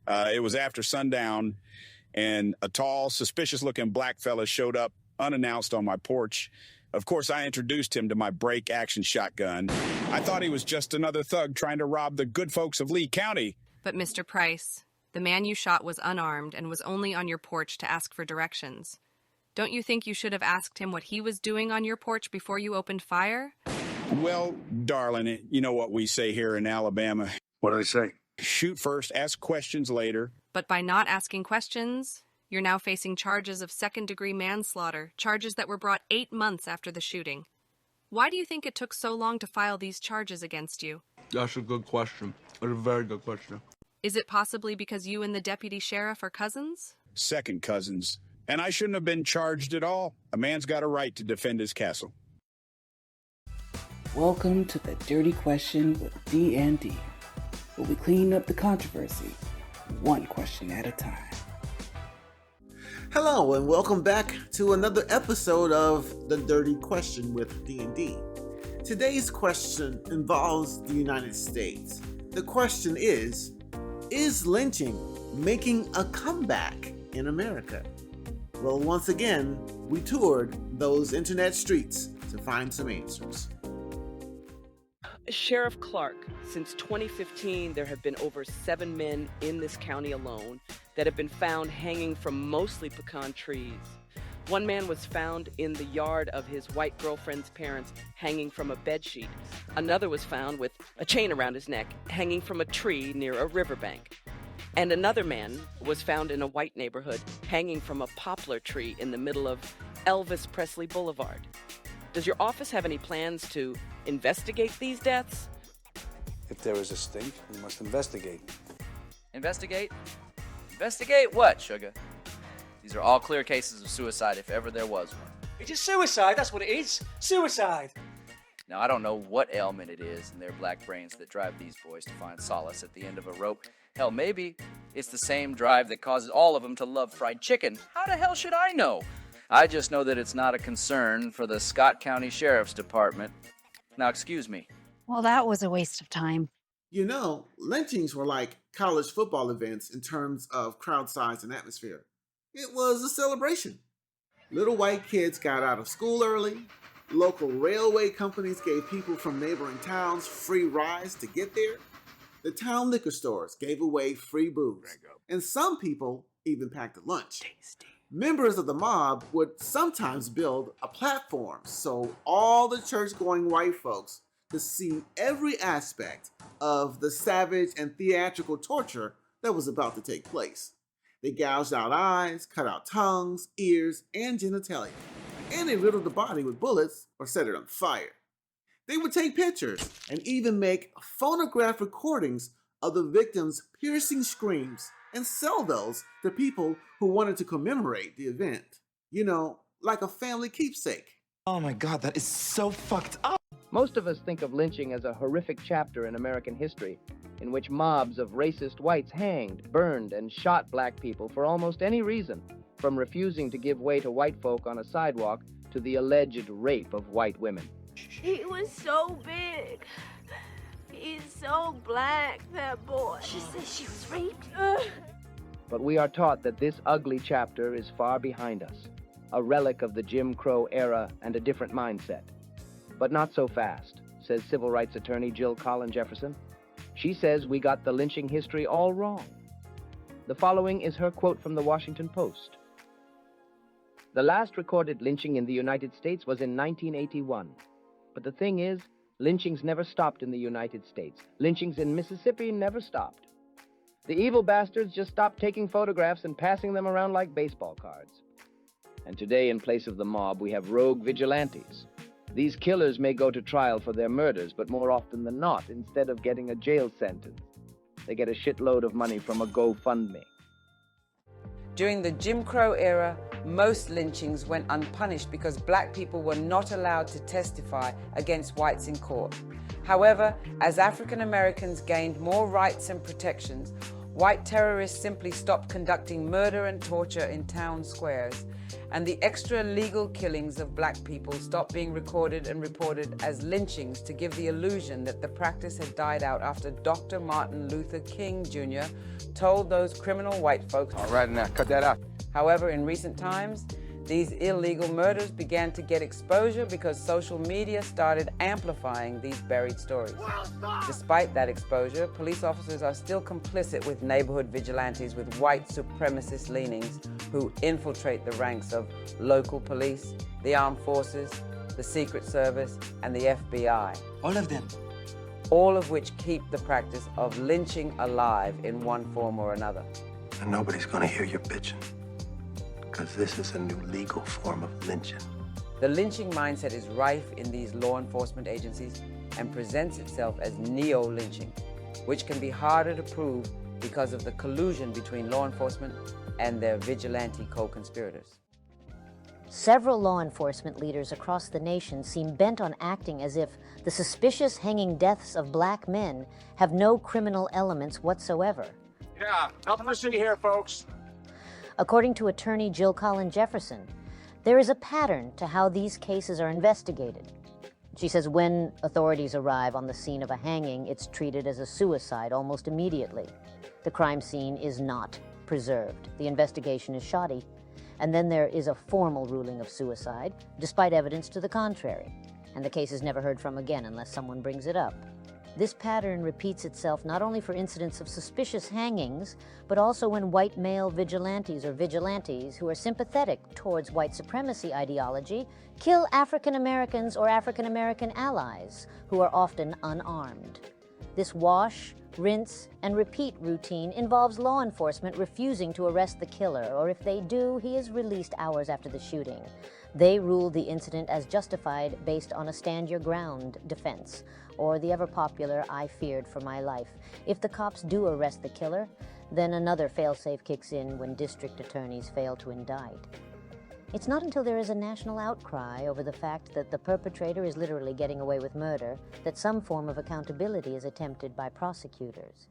It was after sundown, and a tall, suspicious-looking black fella showed up unannounced on my porch. Of course, I introduced him to my break-action shotgun. I thought he was just another thug trying to rob the good folks of Lee County. But Mr. Price, the man you shot was unarmed and was only on your porch to ask for directions. Don't you think you should have asked him what he was doing on your porch before you opened fire? Well, darling, you know what we say here in Alabama. What do they say? Shoot first, ask questions later. But by not asking questions, you're now facing charges of second-degree manslaughter, charges that were brought 8 months after the shooting. Why do you think it took so long to file these charges against you? That's a good question. That's a very good question. Is it possibly because you and the deputy sheriff are cousins? Second cousins. And I shouldn't have been charged at all. A man's got a right to defend his castle. Welcome to the Dirty Question with D&D, where we clean up the controversy, one question at a time. Hello and welcome back to another episode of The Dirty Question with D&D. Today's question involves the United States. The question is lynching making a comeback in America? Well, once again, we toured those internet streets to find some answers. Sheriff Clark, since 2015, there have been over 7 men in this county alone that have been found hanging from mostly pecan trees. One man was found in the yard of his white girlfriend's parents hanging from a bedsheet. Another was found with a chain around his neck hanging from a tree near a riverbank. And another man was found in a white neighborhood hanging from a poplar tree in the middle of Elvis Presley Boulevard. Does your office have any plans to investigate these deaths? If there is a stink, we must investigate. Investigate? Investigate what, Sugar? These are all clear cases of suicide if ever there was one. It's a suicide, that's what it is. Suicide. Now, I don't know what ailment it is in their black brains that drive these boys to find solace at the end of a rope. Hell, maybe it's the same drive that causes all of them to love fried chicken. How the hell should I know? I just know that it's not a concern for the Scott County Sheriff's Department. Now, excuse me. Well, that was a waste of time. You know, lynchings were like college football events in terms of crowd size and atmosphere. It was a celebration. Little white kids got out of school early. Local railway companies gave people from neighboring towns free rides to get there. The town liquor stores gave away free booze. And some people even packed a lunch. Tasty. Members of the mob would sometimes build a platform so all the church-going white folks could see every aspect of the savage and theatrical torture that was about to take place. They gouged out eyes, cut out tongues, ears, and genitalia. And they riddled the body with bullets or set it on fire. They would take pictures and even make phonograph recordings of the victims' piercing screams and sell those to people who wanted to commemorate the event. You know, like a family keepsake. Oh my God, that is so fucked up. Most of us think of lynching as a horrific chapter in American history, in which mobs of racist whites hanged, burned, and shot black people for almost any reason, from refusing to give way to white folk on a sidewalk to the alleged rape of white women. He was so big. He's so black, that boy. She said she was raped. But we are taught that this ugly chapter is far behind us, a relic of the Jim Crow era and a different mindset. But not so fast, says civil rights attorney Jill Collin Jefferson. She says we got the lynching history all wrong. The following is her quote from the Washington Post. The last recorded lynching in the United States was in 1981. But the thing is, lynchings never stopped in the United States. Lynchings in Mississippi never stopped. The evil bastards just stopped taking photographs and passing them around like baseball cards. And today, in place of the mob, we have rogue vigilantes. These killers may go to trial for their murders, but more often than not, instead of getting a jail sentence, they get a shitload of money from a GoFundMe. During the Jim Crow era, most lynchings went unpunished because black people were not allowed to testify against whites in court. However, as African Americans gained more rights and protections, white terrorists simply stopped conducting murder and torture in town squares, and the extra legal killings of black people stopped being recorded and reported as lynchings to give the illusion that the practice had died out after Dr. Martin Luther King Jr. told those criminal white folks. All right, now, cut that out. However, in recent times, these illegal murders began to get exposure because social media started amplifying these buried stories. Despite that exposure, police officers are still complicit with neighborhood vigilantes with white supremacist leanings who infiltrate the ranks of local police, the armed forces, the Secret Service, and the FBI. All of them. All of which keep the practice of lynching alive in one form or another. And nobody's gonna hear you bitching, because this is a new legal form of lynching. The lynching mindset is rife in these law enforcement agencies and presents itself as neo-lynching, which can be harder to prove because of the collusion between law enforcement and their vigilante co-conspirators. Several law enforcement leaders across the nation seem bent on acting as if the suspicious hanging deaths of black men have no criminal elements whatsoever. Yeah, nothing to see here, folks. According to attorney Jill Collin Jefferson, there is a pattern to how these cases are investigated. She says when authorities arrive on the scene of a hanging, it's treated as a suicide almost immediately. The crime scene is not preserved. The investigation is shoddy. And then there is a formal ruling of suicide, despite evidence to the contrary. And the case is never heard from again unless someone brings it up. This pattern repeats itself not only for incidents of suspicious hangings, but also when white male vigilantes or vigilantes who are sympathetic towards white supremacy ideology kill African Americans or African American allies who are often unarmed. This wash, rinse, and repeat routine involves law enforcement refusing to arrest the killer, or if they do, he is released hours after the shooting. They ruled the incident as justified based on a stand-your-ground defense, or the ever-popular "I feared for my life." If the cops do arrest the killer, then another failsafe kicks in when district attorneys fail to indict. It's not until there is a national outcry over the fact that the perpetrator is literally getting away with murder that some form of accountability is attempted by prosecutors.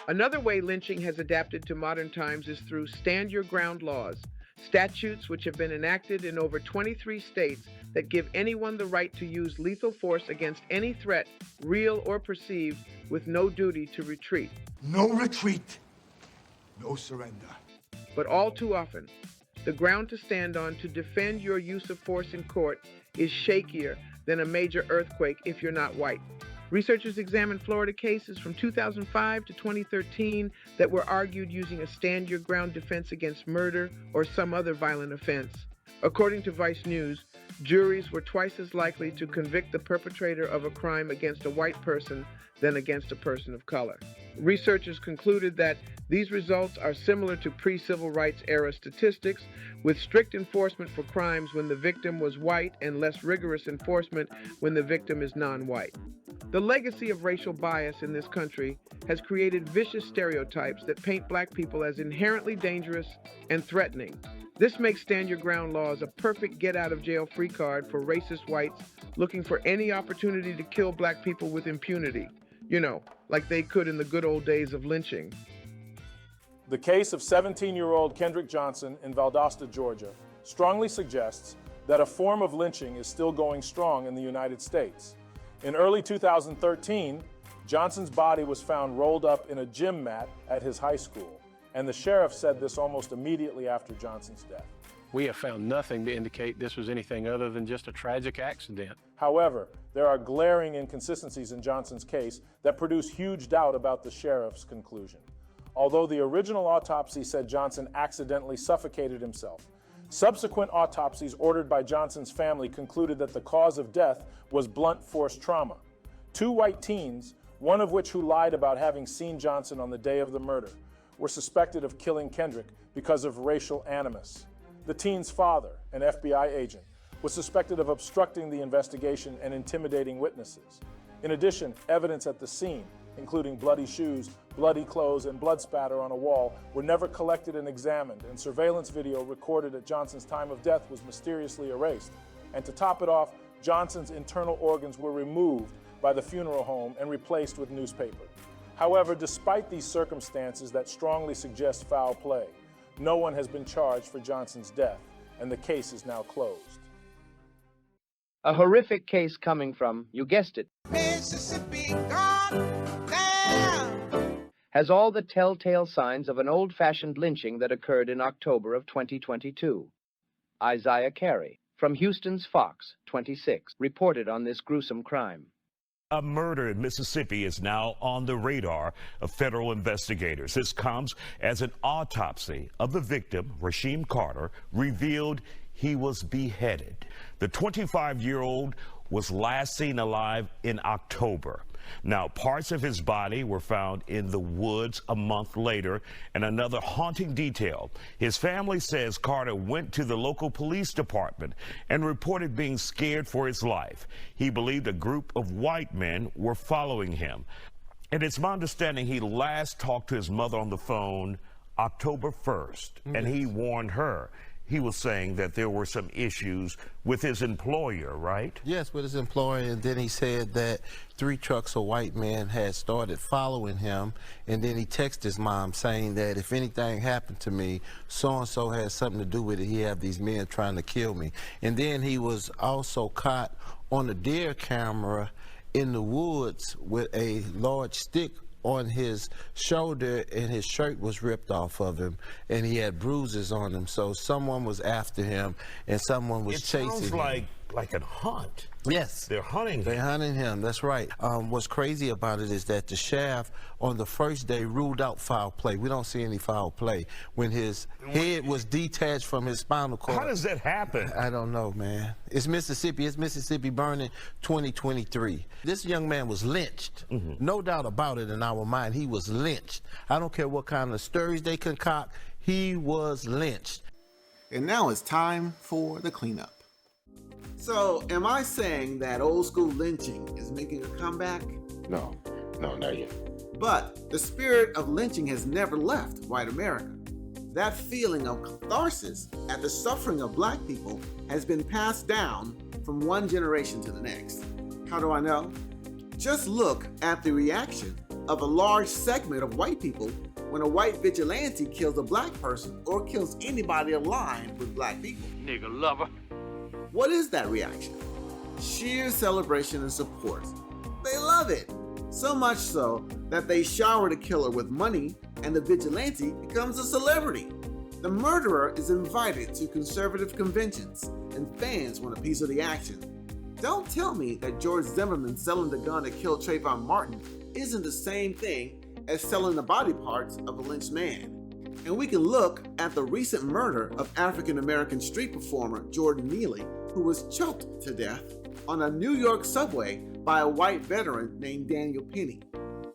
Another way lynching has adapted to modern times is through stand-your-ground laws, statutes which have been enacted in over 23 states that give anyone the right to use lethal force against any threat, real or perceived, with no duty to retreat. No retreat, no surrender. But all too often, the ground to stand on to defend your use of force in court is shakier than a major earthquake if you're not white. Researchers examined Florida cases from 2005 to 2013 that were argued using a stand-your-ground defense against murder or some other violent offense. According to Vice News, juries were twice as likely to convict the perpetrator of a crime against a white person than against a person of color. Researchers concluded that these results are similar to pre-civil rights era statistics, with strict enforcement for crimes when the victim was white and less rigorous enforcement when the victim is non-white. The legacy of racial bias in this country has created vicious stereotypes that paint black people as inherently dangerous and threatening. This makes stand-your-ground laws a perfect get-out-of-jail-free card for racist whites looking for any opportunity to kill black people with impunity. You know, like they could in the good old days of lynching. The case of 17-year-old Kendrick Johnson in Valdosta, Georgia, strongly suggests that a form of lynching is still going strong in the United States. In early 2013, Johnson's body was found rolled up in a gym mat at his high school, and the sheriff said this almost immediately after Johnson's death. We have found nothing to indicate this was anything other than just a tragic accident. However, there are glaring inconsistencies in Johnson's case that produce huge doubt about the sheriff's conclusion. Although the original autopsy said Johnson accidentally suffocated himself, subsequent autopsies ordered by Johnson's family concluded that the cause of death was blunt force trauma. 2 white teens, one of which who lied about having seen Johnson on the day of the murder, were suspected of killing Kendrick because of racial animus. The teen's father, an FBI agent, was suspected of obstructing the investigation and intimidating witnesses. In addition, evidence at the scene, including bloody shoes, bloody clothes, and blood spatter on a wall, were never collected and examined, and surveillance video recorded at Johnson's time of death was mysteriously erased. And to top it off, Johnson's internal organs were removed by the funeral home and replaced with newspaper. However, despite these circumstances that strongly suggest foul play, no one has been charged for Johnson's death, and the case is now closed. A horrific case coming from, you guessed it, Mississippi gone down. has all the telltale signs of an old-fashioned lynching that occurred in October of 2022. Isaiah Carey, from Houston's Fox 26, reported on this gruesome crime. A murder in Mississippi is now on the radar of federal investigators. This comes as an autopsy of the victim, Rasheem Carter, revealed he was beheaded. The 25-year-old was last seen alive in October. Now, parts of his body were found in the woods a month later, and another haunting detail. His family says Carter went to the local police department and reported being scared for his life. He believed a group of white men were following him. And it's my understanding he last talked to his mother on the phone October 1st, and he warned her. He was saying that there were some issues with his employer, right? Yes, with his employer, and then he said that 3 trucks of white men had started following him, and then he texted his mom saying that if anything happened to me, so-and-so had something to do with it. He had these men trying to kill me. And then he was also caught on the deer camera in the woods with a large stick on his shoulder, and his shirt was ripped off of him, and he had bruises on him. So someone was after him, and someone was chasing him. It sounds like a hunt. Yes. They're hunting him. They're hunting him, that's right. What's crazy about it is that the sheriff on the first day ruled out foul play. We don't see any foul play. When his head was detached from his spinal cord. How does that happen? I don't know, man. It's Mississippi. It's Mississippi Burning 2023. This young man was lynched. No doubt about it in our mind. He was lynched. I don't care what kind of stories they concoct. He was lynched. And now it's time for the cleanup. So, am I saying that old school lynching is making a comeback? No, not yet. But the spirit of lynching has never left white America. That feeling of catharsis at the suffering of black people has been passed down from one generation to the next. How do I know? Just look at the reaction of a large segment of white people when a white vigilante kills a black person or kills anybody aligned with black people. Nigga lover. What is that reaction? Sheer celebration and support. They love it. So much so that they shower the killer with money and the vigilante becomes a celebrity. The murderer is invited to conservative conventions and fans want a piece of the action. Don't tell me that George Zimmerman selling the gun that killed Trayvon Martin isn't the same thing as selling the body parts of a lynched man. And we can look at the recent murder of African-American street performer Jordan Neely, who was choked to death on a New York subway by a white veteran named Daniel Penny.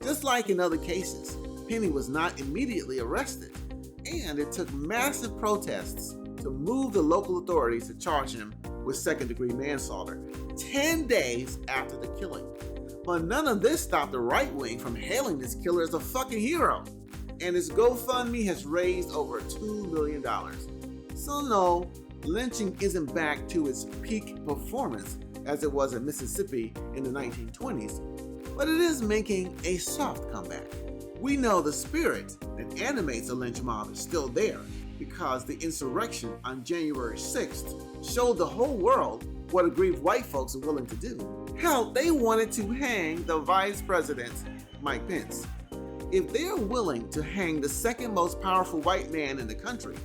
Just like in other cases, Penny was not immediately arrested, and it took massive protests to move the local authorities to charge him with second-degree manslaughter 10 days after the killing. But none of this stopped the right wing from hailing this killer as a fucking hero, and his GoFundMe has raised over $2 million. So no, lynching isn't back to its peak performance as it was in Mississippi in the 1920s, but it is making a soft comeback. We know the spirit that animates a lynch mob is still there because the insurrection on January 6th showed the whole world what aggrieved white folks are willing to do. Hell, they wanted to hang the vice president, Mike Pence. If they are willing to hang the second most powerful white man in the country,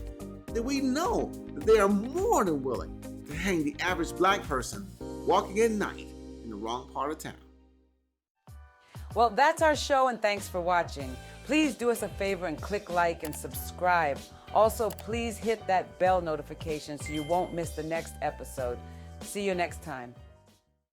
then we know that they are more than willing to hang the average black person walking at night in the wrong part of town. Well, that's our show, and thanks for watching. Please do us a favor and click like and subscribe. Also, please hit that bell notification so you won't miss the next episode. See you next time.